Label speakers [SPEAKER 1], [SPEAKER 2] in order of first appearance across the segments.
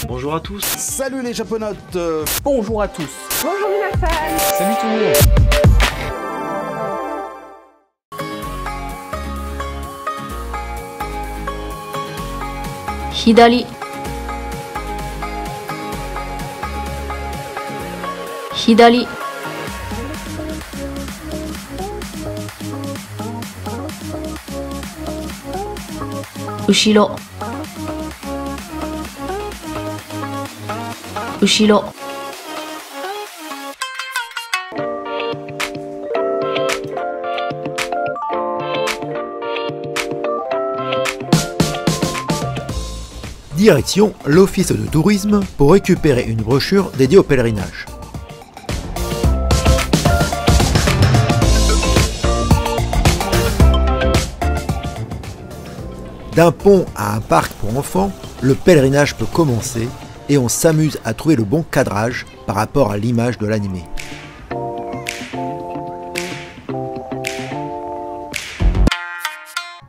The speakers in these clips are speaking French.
[SPEAKER 1] Bonjour à tous.
[SPEAKER 2] Salut les japonautes.
[SPEAKER 3] Bonjour à tous.
[SPEAKER 4] Bonjour Minasan.
[SPEAKER 3] Salut tout le monde.
[SPEAKER 5] Hidari. Hidari. Ushiro. Ushiro.
[SPEAKER 6] Direction l'office de tourisme pour récupérer une brochure dédiée au pèlerinage. D'un pont à un parc pour enfants, le pèlerinage peut commencer et on s'amuse à trouver le bon cadrage par rapport à l'image de l'animé.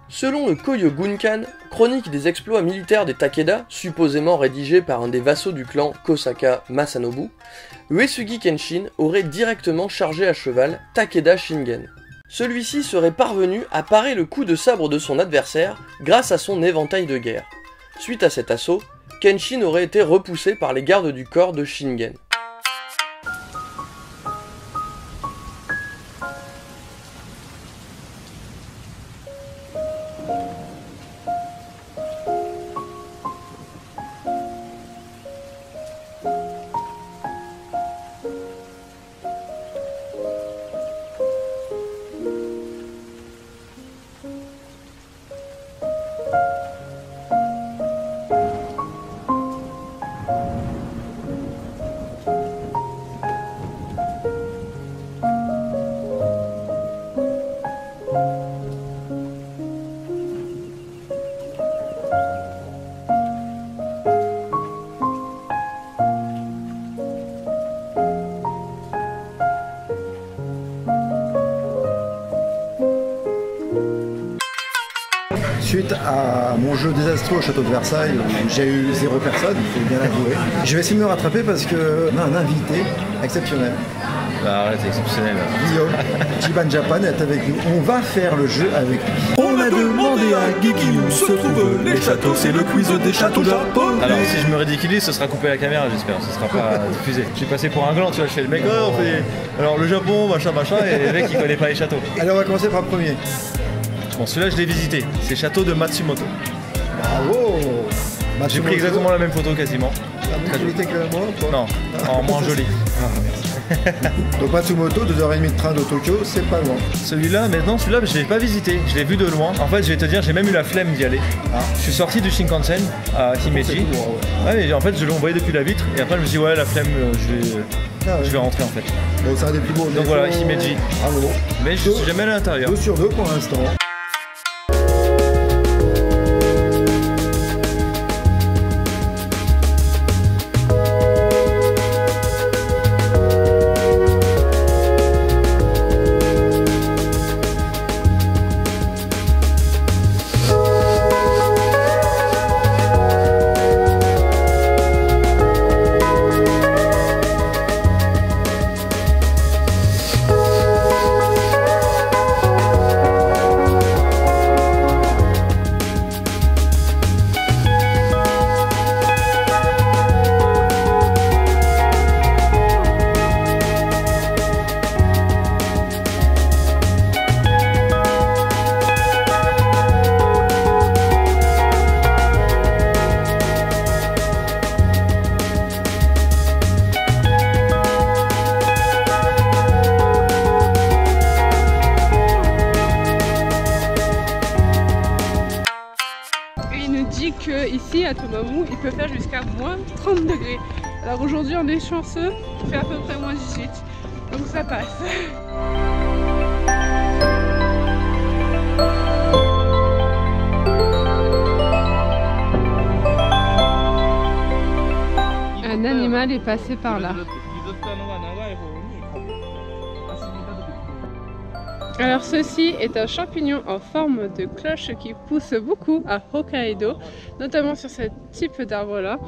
[SPEAKER 7] Selon le Koyo Gunkan, chronique des exploits militaires des Takeda, supposément rédigé par un des vassaux du clan Kosaka Masanobu, Uesugi Kenshin aurait directement chargé à cheval Takeda Shingen. Celui-ci serait parvenu à parer le coup de sabre de son adversaire grâce à son éventail de guerre. Suite à cet assaut, Kenshin aurait été repoussé par les gardes du corps de Shingen.
[SPEAKER 2] Suite à mon jeu désastreux au château de Versailles, où j'ai eu 0 personne, il faut bien l'avouer. Je vais essayer de me rattraper parce qu'on a un invité exceptionnel.
[SPEAKER 1] Bah arrête, c'est exceptionnel.
[SPEAKER 2] Guillaume, Jiban Japan est avec nous. On va faire le jeu avec lui. On a demandé à Guigui où se trouvent les châteaux, c'est le quiz des châteaux japonais.
[SPEAKER 1] Alors si je me ridiculise, ce sera coupé à la caméra, j'espère, ce sera pas diffusé. Je suis passé pour un gland, tu vois, je fais le mec, oh, on fait... Alors le Japon, machin, et le mec il connaît pas les châteaux.
[SPEAKER 2] Allez, on va commencer par le premier.
[SPEAKER 1] Bon, celui-là je l'ai visité, c'est château de Matsumoto.
[SPEAKER 2] Bravo.
[SPEAKER 1] J'ai pris exactement la même photo quasiment.
[SPEAKER 2] La même qualité que moi ou pas?
[SPEAKER 1] Non, en moins joli.
[SPEAKER 2] Ah, merci. Donc Matsumoto, 2h30 de train de Tokyo, c'est pas loin.
[SPEAKER 1] Celui-là, maintenant celui-là je l'ai pas visité, je l'ai vu de loin. En fait je vais te dire, j'ai même eu la flemme d'y aller.
[SPEAKER 2] Ah.
[SPEAKER 1] Je suis sorti du Shinkansen à Himeji.
[SPEAKER 2] Beau,
[SPEAKER 1] ouais, mais en fait je l'ai envoyé depuis la vitre et après je me suis dit ouais la flemme, je vais rentrer en fait.
[SPEAKER 2] Bon, c'est un des plus beaux.
[SPEAKER 1] Donc voilà, Himeji.
[SPEAKER 2] Bravo.
[SPEAKER 1] Mais je suis jamais à l'intérieur.
[SPEAKER 2] 2 sur 2 pour l'instant.
[SPEAKER 4] Ici à Tomamu, il peut faire jusqu'à moins 30 degrés. Alors aujourd'hui on est chanceux, il fait à peu près moins 18, donc ça passe. Un animal est passé par là. Alors ceci est un champignon en forme de cloche qui pousse beaucoup à Hokkaido, notamment sur ce type d'arbre là.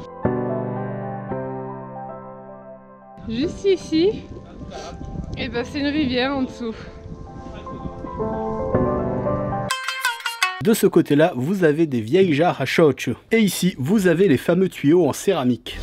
[SPEAKER 4] juste ici, et ben c'est une rivière en dessous.
[SPEAKER 3] De ce côté-là, vous avez des vieilles jarres à shochu. Et ici, vous avez les fameux tuyaux en céramique.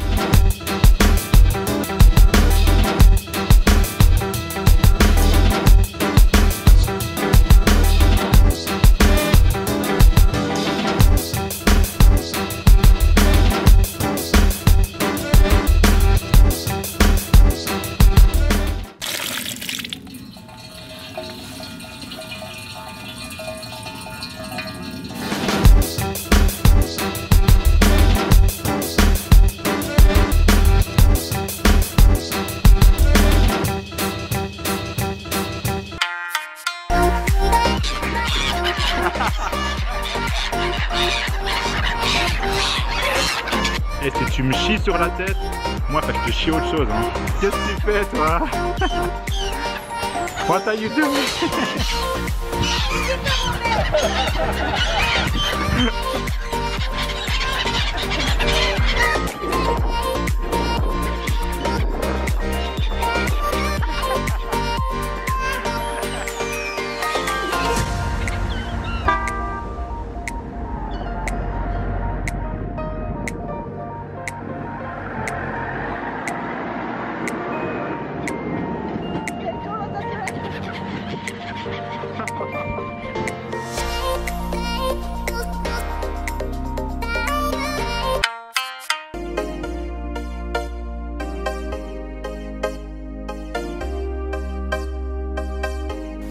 [SPEAKER 8] Et si tu me chies sur la tête, moi je te chie autre chose. Hein. Qu'est-ce que tu fais toi? What are you doing?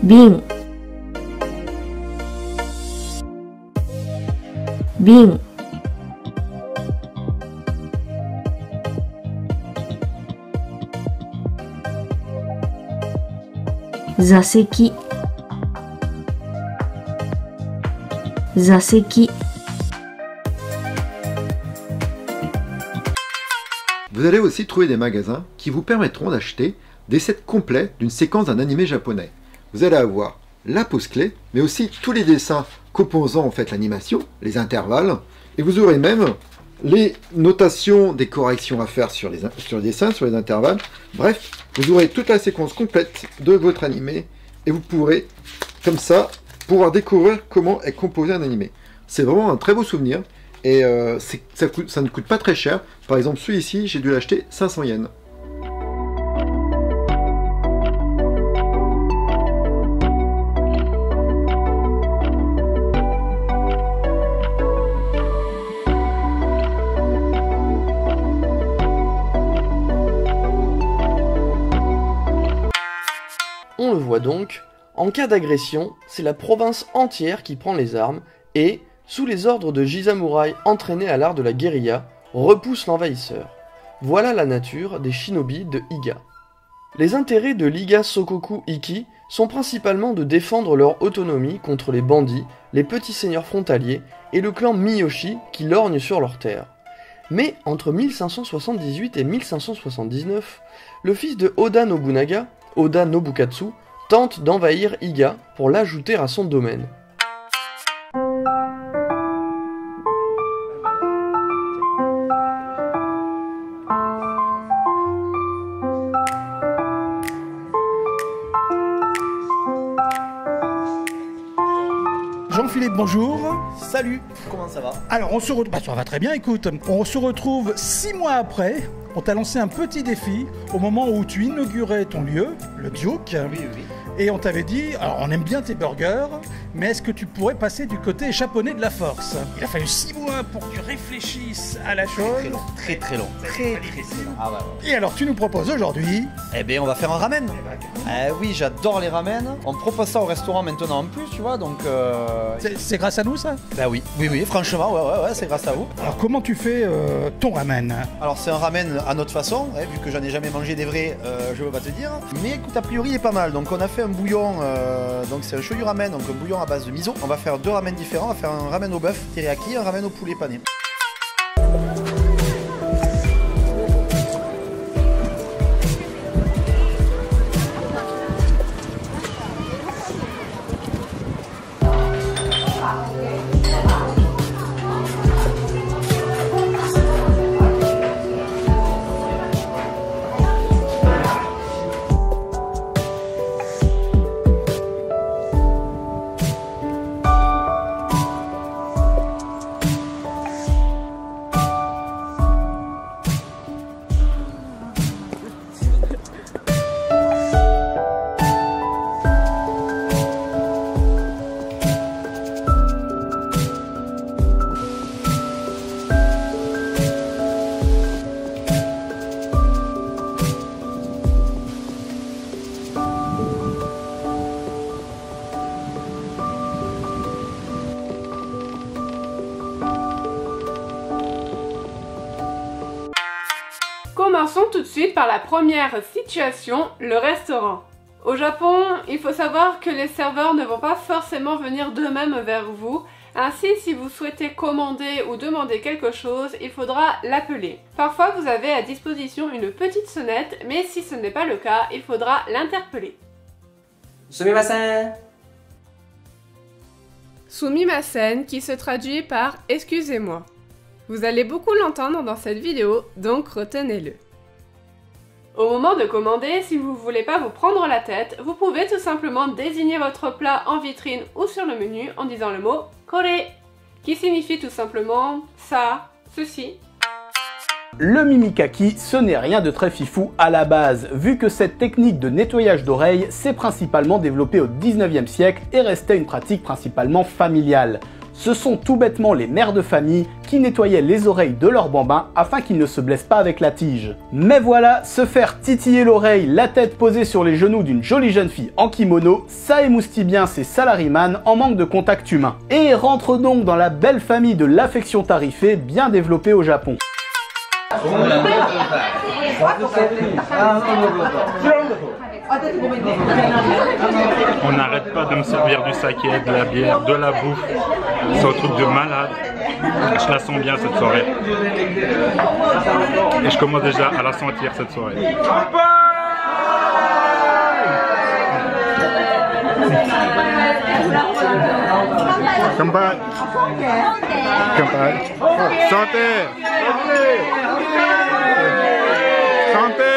[SPEAKER 5] Bin. Bin. Zaseki. Zaseki.
[SPEAKER 6] Vous allez aussi trouver des magasins qui vous permettront d'acheter des sets complets d'une séquence d'un animé japonais. Vous allez avoir la pose clé, mais aussi tous les dessins composant en fait l'animation, les intervalles, et vous aurez même les notations des corrections à faire sur les dessins, sur les intervalles. Bref, vous aurez toute la séquence complète de votre animé, et vous pourrez, comme ça, pouvoir découvrir comment est composé un animé. C'est vraiment un très beau souvenir, et ça ne coûte pas très cher. Par exemple, celui-ci, j'ai dû l'acheter 500 yens.
[SPEAKER 7] On le voit donc, en cas d'agression, c'est la province entière qui prend les armes et, sous les ordres de Jisamurai entraînés à l'art de la guérilla, repousse l'envahisseur. Voilà la nature des shinobi de Iga. Les intérêts de l'Iga Sokoku Ikki sont principalement de défendre leur autonomie contre les bandits, les petits seigneurs frontaliers et le clan Miyoshi qui lorgne sur leurs terres. Mais entre 1578 et 1579, le fils de Oda Nobunaga, Oda Nobukatsu, tente d'envahir Iga pour l'ajouter à son domaine.
[SPEAKER 9] Jean-Philippe, bonjour.
[SPEAKER 10] Salut, comment ça va?
[SPEAKER 9] Alors, on se retrouve... ça va très bien, écoute. On se retrouve 6 mois après. On t'a lancé un petit défi au moment où tu inaugurais ton lieu, le Duke.
[SPEAKER 10] Oui.
[SPEAKER 9] Et on t'avait dit, alors on aime bien tes burgers, mais est-ce que tu pourrais passer du côté japonais de la force? Il a fallu 6 mois pour que tu réfléchisses à la chose.
[SPEAKER 10] Très long. Très long. Ah ouais.
[SPEAKER 9] Et alors tu nous proposes aujourd'hui...
[SPEAKER 10] Eh bien on va faire un ramen. Oui, j'adore les ramen. On me propose ça au restaurant maintenant en plus, tu vois, donc...
[SPEAKER 9] C'est grâce à nous ça?
[SPEAKER 10] Bah oui, franchement, ouais, c'est grâce à vous.
[SPEAKER 9] Alors comment tu fais ton ramen?
[SPEAKER 10] Alors c'est un ramen à notre façon, vu que j'en ai jamais mangé des vrais, je veux pas te dire. Mais écoute, a priori il est pas mal, donc on a fait un bouillon, donc c'est un shoyu ramen, donc un bouillon à base de miso. On va faire 2 ramen différents, on va faire un ramen au bœuf teriyaki et un ramen au poulet pané.
[SPEAKER 4] Commençons tout de suite par la première situation, le restaurant. Au Japon, il faut savoir que les serveurs ne vont pas forcément venir d'eux-mêmes vers vous. Ainsi, si vous souhaitez commander ou demander quelque chose, il faudra l'appeler. Parfois, vous avez à disposition une petite sonnette, mais si ce n'est pas le cas, il faudra l'interpeller. Sumimasen. Sumimasen, qui se traduit par « excusez-moi ». Vous allez beaucoup l'entendre dans cette vidéo, donc retenez-le. Au moment de commander, si vous ne voulez pas vous prendre la tête, vous pouvez tout simplement désigner votre plat en vitrine ou sur le menu en disant le mot « kore », qui signifie tout simplement « ça »,« ceci ».
[SPEAKER 3] Le mimikaki, ce n'est rien de très fifou à la base, vu que cette technique de nettoyage d'oreilles s'est principalement développée au 19e siècle et restait une pratique principalement familiale. Ce sont tout bêtement les mères de famille qui nettoyaient les oreilles de leurs bambins afin qu'ils ne se blessent pas avec la tige. Mais voilà, se faire titiller l'oreille, la tête posée sur les genoux d'une jolie jeune fille en kimono, ça émoustille bien ces salaryman en manque de contact humain. Et rentre donc dans la belle famille de l'affection tarifée bien développée au Japon.
[SPEAKER 8] On n'arrête pas de me servir du saké, de la bière, de la bouffe. C'est un truc de malade. Je la sens bien cette soirée. Et je commence déjà à la sentir cette soirée. Kanpai. Kanpai. Santé. Santé.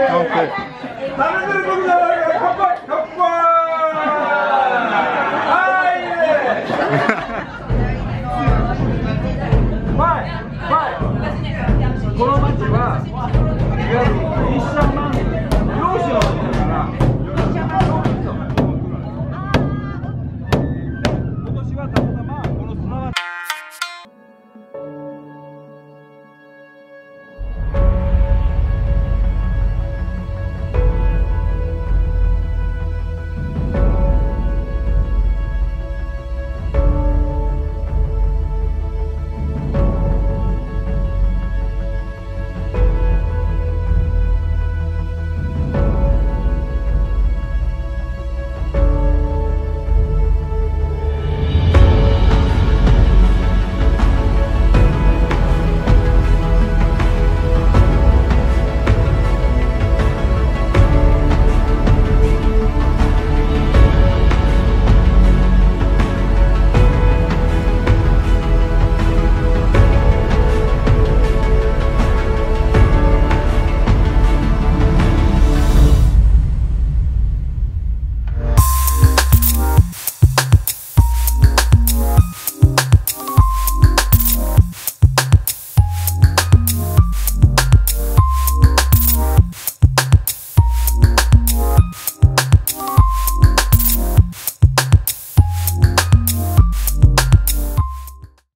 [SPEAKER 8] Santé.